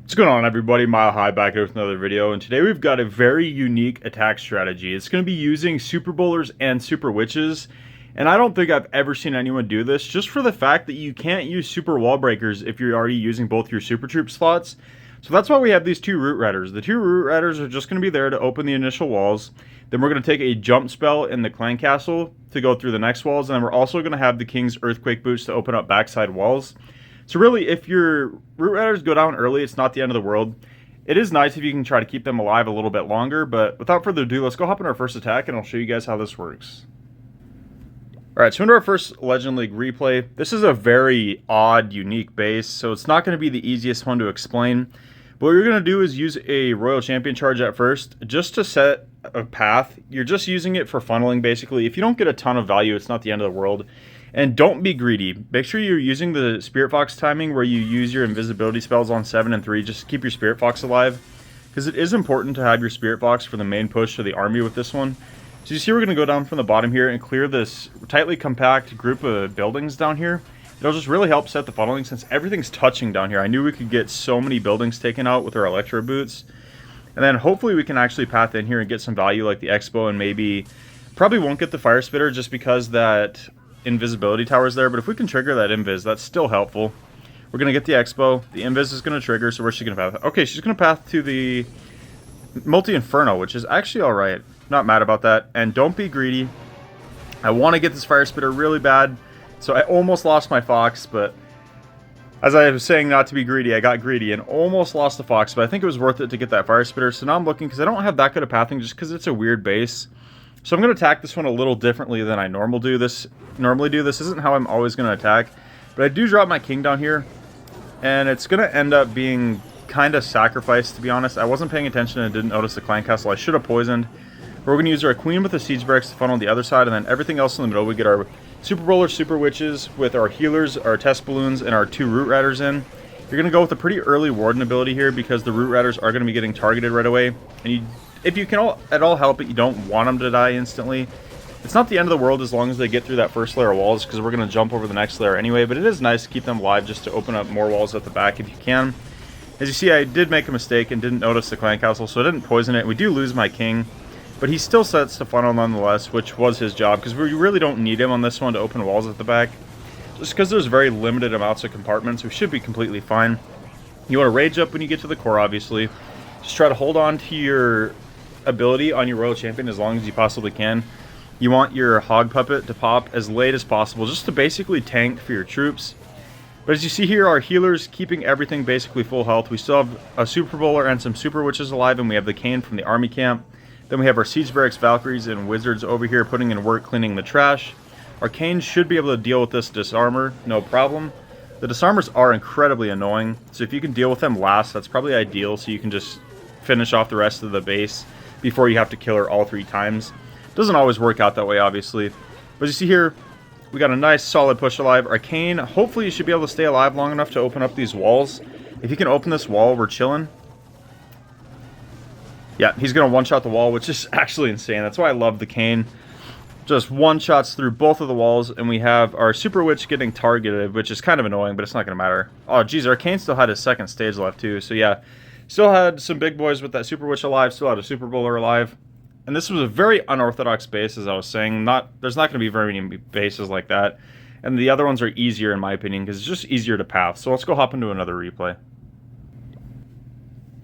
What's going on, everybody? Mile High back here with another video, and today we've got a very unique attack strategy. It's going to be using super bowlers and super witches, and I don't think I've ever seen anyone do this, just for the fact that you can't use super wall breakers if you're already using both your super troop slots. So that's why we have these two root riders. The two root riders are just going to be there to open the initial walls. Then we're going to take a jump spell in the clan castle to go through the next walls, and then we're also going to have the king's earthquake boots to open up backside walls. So really, if your root riders go down early, it's not the end of the world. It is nice if you can try to keep them alive a little bit longer, but without further ado, let's go hop in our first attack and I'll show you guys how this works. Alright, so into our first Legend League replay. This is a very odd, unique base, so it's not going to be the easiest one to explain. But what you're going to do is use a Royal Champion charge at first, just to set a path. You're just using it for funneling, basically. If you don't get a ton of value, it's not the end of the world. And don't be greedy. Make sure you're using the Spirit Fox timing where you use your invisibility spells on 7 and 3 just to keep your Spirit Fox alive. Because it is important to have your Spirit Fox for the main push of the army with this one. So you see we're going to go down from the bottom here and clear this tightly compact group of buildings down here. It'll just really help set the funneling since everything's touching down here. I knew we could get so many buildings taken out with our Electro Boots. And then hopefully we can actually path in here and get some value like the Expo, and maybe probably won't get the Fire Spitter just because that invisibility tower's there, but if we can trigger that invis, that's still helpful. We're going to get the Expo. The invis is going to trigger, so where's she going to path? Okay, she's going to path to the multi-inferno, which is actually alright. Not mad about that. And don't be greedy. I want to get this Fire Spitter really bad, so I almost lost my Fox, but as I was saying not to be greedy, I got greedy and almost lost the Fox, but I think it was worth it to get that Fire Spitter. So now I'm looking, because I don't have that good of pathing just because it's a weird base. So I'm going to attack this one a little differently than I normally do this. This isn't how I'm always going to attack, but I do drop my king down here, and it's going to end up being kind of sacrificed, to be honest. I wasn't paying attention and didn't notice the clan castle. I should have poisoned. We're going to use our queen with the siege barracks to funnel the other side, and then everything else in the middle. We get our super bowler, super witches with our healers, our test balloons, and our two root riders in. You're going to go with a pretty early warden ability here because the root riders are going to be getting targeted right away, and if you can at all help it, you don't want them to die instantly. It's not the end of the world as long as they get through that first layer of walls, because we're going to jump over the next layer anyway, but it is nice to keep them alive just to open up more walls at the back if you can. As you see, I did make a mistake and didn't notice the clan castle, so I didn't poison it. We do lose my king, but he still sets the funnel nonetheless, which was his job, because we really don't need him on this one to open walls at the back. Just because there's very limited amounts of compartments, we should be completely fine. You want to rage up when you get to the core, obviously. Just try to hold on to your ability on your Royal Champion as long as you possibly can. You want your Hog Puppet to pop as late as possible just to basically tank for your troops. But as you see here, our healers keeping everything basically full health. We still have a super bowler and some super witches alive, and we have the Kane from the army camp. Then we have our siege barracks, Valkyries, and wizards over here putting in work cleaning the trash. Our Kane should be able to deal with this disarmer, no problem. The disarmers are incredibly annoying, so if you can deal with them last, that's probably ideal, so you can just finish off the rest of the base before you have to kill her all 3 times. Doesn't always work out that way, obviously. But as you see here, we got a nice solid push alive. Our Kane, hopefully you should be able to stay alive long enough to open up these walls. If you can open this wall, we're chilling. Yeah, he's going to one-shot the wall, which is actually insane. That's why I love the Kane. Just one-shots through both of the walls, and we have our Super Witch getting targeted, which is kind of annoying, but it's not going to matter. Oh, geez, our Kane still had his second stage left, too. So, yeah, still had some big boys with that Super Witch alive, still had a Super Bowler alive. And this was a very unorthodox base, as I was saying. There's not going to be very many bases like that. And the other ones are easier, in my opinion, because it's just easier to path. So let's go hop into another replay.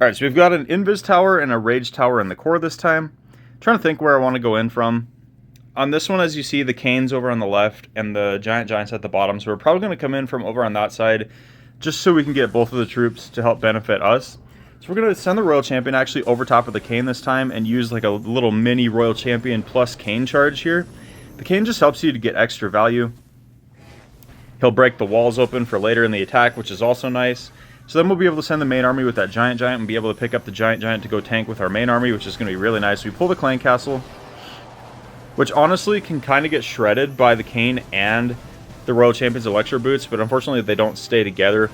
Alright, so we've got an Invis Tower and a Rage Tower in the core this time. I'm trying to think where I want to go in from. On this one, as you see, the Kane's over on the left and the Giants at the bottom. So we're probably going to come in from over on that side just so we can get both of the troops to help benefit us. So we're going to send the Royal Champion actually over top of the Kane this time and use like a little mini Royal Champion plus Kane charge here. The Kane just helps you to get extra value. He'll break the walls open for later in the attack, which is also nice. So then we'll be able to send the main army with that Giant and be able to pick up the Giant to go tank with our main army, which is going to be really nice. We pull the clan castle, which honestly can kind of get shredded by the Kane and the Royal Champion's Electro Boots, but unfortunately they don't stay together.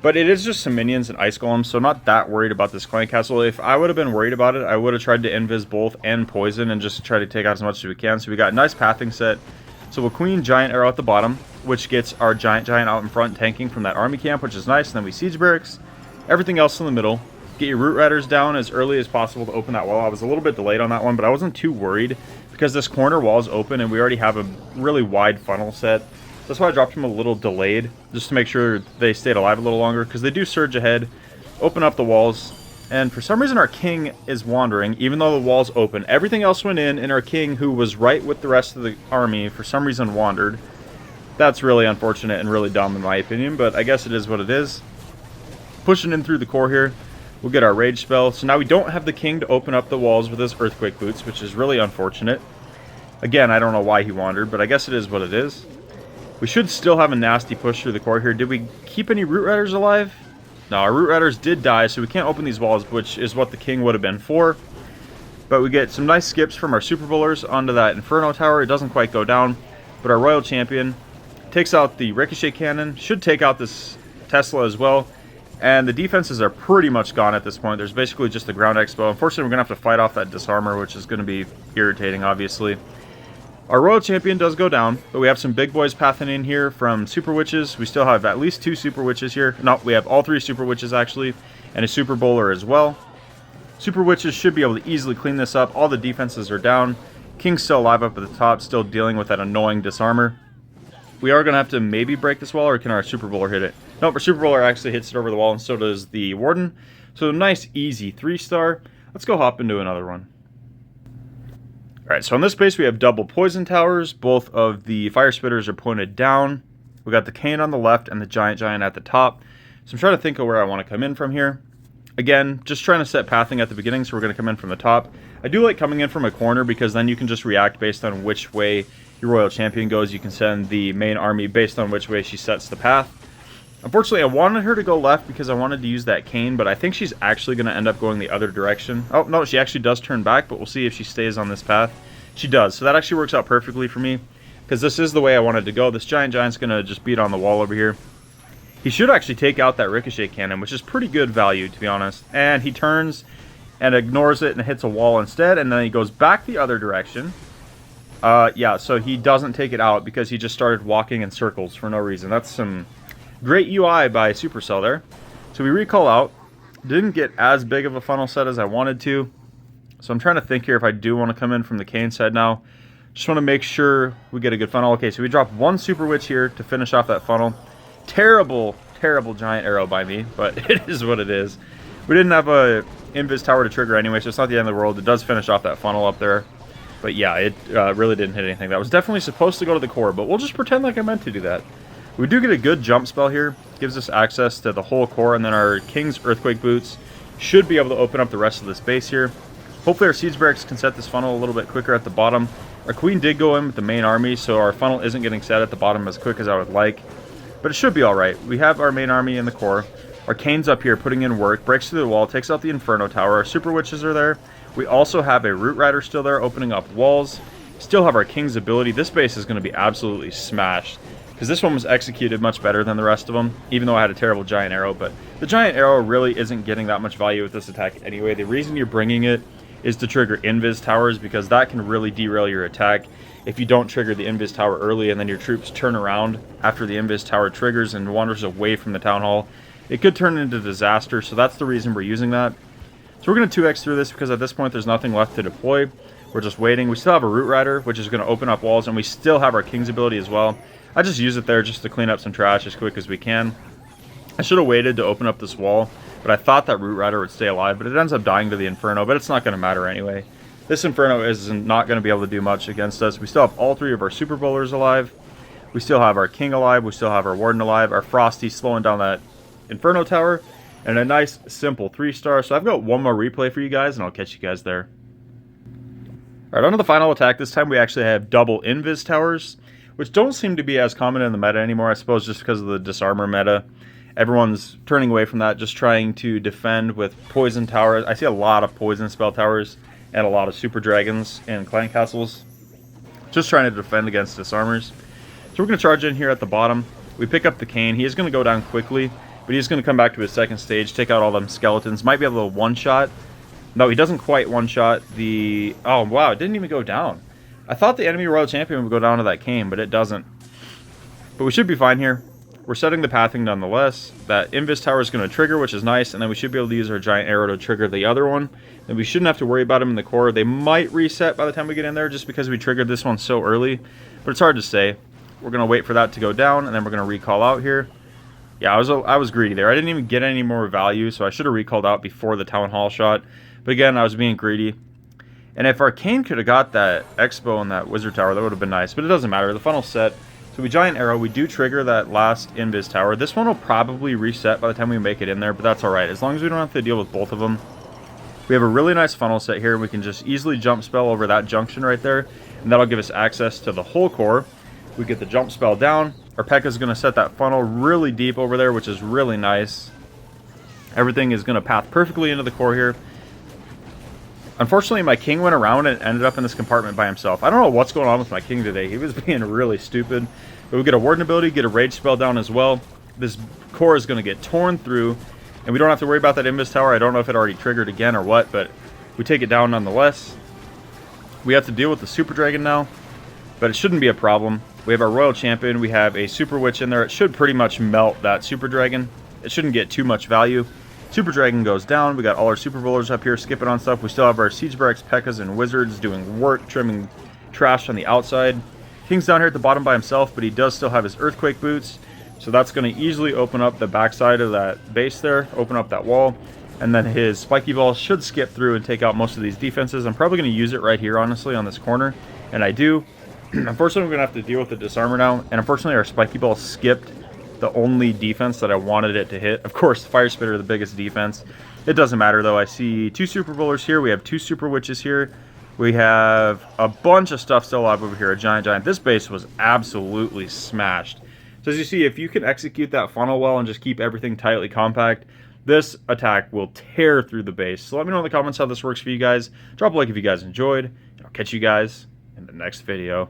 But it is just some minions and ice golems, so not that worried about this clan castle. If I would have been worried about it, I would have tried to invis both and poison and just try to take out as much as we can. So we got a nice pathing set. So we'll Queen Giant Arrow at the bottom, which gets our Giant out in front tanking from that army camp, which is nice. And then we Siege Barracks. Everything else in the middle. Get your Root Riders down as early as possible to open that wall. I was a little bit delayed on that one, but I wasn't too worried because this corner wall is open and we already have a really wide funnel set. That's why I dropped them a little delayed, just to make sure they stayed alive a little longer, because they do surge ahead, open up the walls, and for some reason our king is wandering, even though the wall's open. Everything else went in, and our king, who was right with the rest of the army, for some reason wandered. That's really unfortunate and really dumb in my opinion, but I guess it is what it is. Pushing in through the core here, we'll get our rage spell. So now we don't have the king to open up the walls with his earthquake boots, which is really unfortunate. Again, I don't know why he wandered, but I guess it is what it is. We should still have a nasty push through the core here. Did we keep any Root Riders alive? No, our Root Riders did die, so we can't open these walls, which is what the king would have been for. But we get some nice skips from our Super Bowlers onto that Inferno Tower. It doesn't quite go down, but our Royal Champion takes out the Ricochet Cannon. Should take out this Tesla as well. And the defenses are pretty much gone at this point. There's basically just the Ground Expo. Unfortunately, we're going to have to fight off that Disarmer, which is going to be irritating, obviously. Our Royal Champion does go down, but we have some big boys pathing in here from Super Witches. We still have at least 2 Super Witches here. No, we have all 3 Super Witches, actually, and a Super Bowler as well. Super Witches should be able to easily clean this up. All the defenses are down. King's still alive up at the top, still dealing with that annoying Disarmer. We are going to have to maybe break this wall, or can our Super Bowler hit it? Nope, our Super Bowler actually hits it over the wall, and so does the Warden. So nice, easy 3-star. Let's go hop into another one. Alright, so on this base we have double poison towers. Both of the fire spitters are pointed down. We got the Kane on the left and the Giant at the top. So I'm trying to think of where I want to come in from here. Again, just trying to set pathing at the beginning, so we're going to come in from the top. I do like coming in from a corner because then you can just react based on which way your Royal Champion goes. You can send the main army based on which way she sets the path. Unfortunately, I wanted her to go left because I wanted to use that Kane, but I think she's actually going to end up going the other direction. Oh, no, she actually does turn back, but we'll see if she stays on this path. She does, so that actually works out perfectly for me because this is the way I wanted to go. This Giant's going to just beat on the wall over here. He should actually take out that Ricochet Cannon, which is pretty good value, to be honest. And he turns and ignores it and hits a wall instead, and then he goes back the other direction. Yeah, so he doesn't take it out because he just started walking in circles for no reason. That's some great UI by Supercell there. So we recall out. Didn't get as big of a funnel set as I wanted to. So I'm trying to think here if I do want to come in from the Kane side now. Just want to make sure we get a good funnel. Okay, so we drop 1 Super Witch here to finish off that funnel. Terrible, terrible giant arrow by me, but it is what it is. We didn't have a Invis Tower to trigger anyway, so it's not the end of the world. It does finish off that funnel up there. But yeah, it really didn't hit anything. That was definitely supposed to go to the core, but we'll just pretend like I meant to do that. We do get a good jump spell here. Gives us access to the whole core, and then our King's Earthquake Boots should be able to open up the rest of this base here. Hopefully our Siege Barracks can set this funnel a little bit quicker at the bottom. Our Queen did go in with the main army, so our funnel isn't getting set at the bottom as quick as I would like. But it should be alright. We have our main army in the core. Our Kane's up here putting in work, breaks through the wall, takes out the Inferno Tower. Our Super Witches are there. We also have a Root Rider still there, opening up walls. Still have our King's ability. This base is going to be absolutely smashed, because this one was executed much better than the rest of them, even though I had a terrible Giant Arrow. But the Giant Arrow really isn't getting that much value with this attack anyway. The reason you're bringing it is to trigger Invis Towers, because that can really derail your attack if you don't trigger the Invis Tower early and then your troops turn around after the Invis Tower triggers and wanders away from the Town Hall. It could turn into disaster, so that's the reason we're using that. So we're going to 2x through this because at this point there's nothing left to deploy. We're just waiting. We still have a Root Rider, which is going to open up walls, and we still have our King's ability as well. I just use it there just to clean up some trash as quick as we can. I should have waited to open up this wall, but I thought that Root Rider would stay alive, but it ends up dying to the Inferno, but it's not going to matter anyway. This Inferno is not going to be able to do much against us. We still have all 3 of our Super Bowlers alive. We still have our King alive. We still have our Warden alive. Our Frosty slowing down that Inferno Tower. And a nice, simple 3-star. So I've got one more replay for you guys, and I'll catch you guys there. Alright, on to the final attack. This time we actually have double Invis Towers, which don't seem to be as common in the meta anymore, I suppose just because of the disarmer meta. Everyone's turning away from that, just trying to defend with poison towers. I see a lot of poison spell towers and a lot of super dragons and clan castles. Just trying to defend against disarmers. So we're going to charge in here at the bottom. We pick up the Kane. He is going to go down quickly, but he's going to come back to his second stage, take out all them skeletons. Might be able to one-shot. No, he doesn't quite one-shot the... Oh, wow, it didn't even go down. I thought the enemy Royal Champion would go down to that Kane, but it doesn't. But we should be fine here. we're setting the pathing nonetheless. That invis tower is going to trigger, which is nice, and then we should be able to use our giant arrow to trigger the other one. And we shouldn't have to worry about them in the core. They might reset by the time we get in there just because we triggered this one so early, but it's hard to say. We're going to wait for that to go down, and then we're going to recall out here. Yeah, I was greedy there. I didn't even get any more value, so I should have recalled out before the Town Hall shot. But again, I was being greedy. And if our Kane could have got that Expo and that Wizard Tower, that would have been nice. But it doesn't matter. The funnel's set. So we giant arrow. We do trigger that last invis tower. This one will probably reset by the time we make it in there, but that's alright. As long as we don't have to deal with both of them. We have a really nice funnel set here. We can just easily jump spell over that junction right there. And that'll give us access to the whole core. We get the jump spell down. Our Pekka is going to set that funnel really deep over there, which is really nice. Everything is going to path perfectly into the core here. Unfortunately, my king went around and ended up in this compartment by himself. I don't know what's going on with my king today. He was being really stupid. But we get a warden ability, get a rage spell down as well. This core is going to get torn through. And we don't have to worry about that invis tower. I don't know if it already triggered again or what, but we take it down nonetheless. We have to deal with the super dragon now, but it shouldn't be a problem. We have our royal champion. We have a super witch in there. It should pretty much melt that super dragon. It shouldn't get too much value. Super Dragon goes down. We got all our Super Bowlers up here skipping on stuff. We still have our Siege Barracks, Pekkas, and Wizards doing work, trimming trash on the outside. King's down here at the bottom by himself, but he does still have his Earthquake Boots. So that's going to easily open up the backside of that base there, open up that wall. And then his Spiky Ball should skip through and take out most of these defenses. I'm probably going to use it right here, honestly, on this corner. And I do. Unfortunately, we're going to have to deal with the disarmer now. And unfortunately, our Spiky Ball skipped the only defense that I wanted it to hit. Of course, Fire Spitter, the biggest defense. It doesn't matter, though. I see 2 Super Bowlers here. We have 2 Super Witches here. We have a bunch of stuff still alive over here. A giant. This base was absolutely smashed. So as you see, if you can execute that funnel well and just keep everything tightly compact, this attack will tear through the base. So let me know in the comments how this works for you guys. Drop a like if you guys enjoyed. I'll catch you guys in the next video.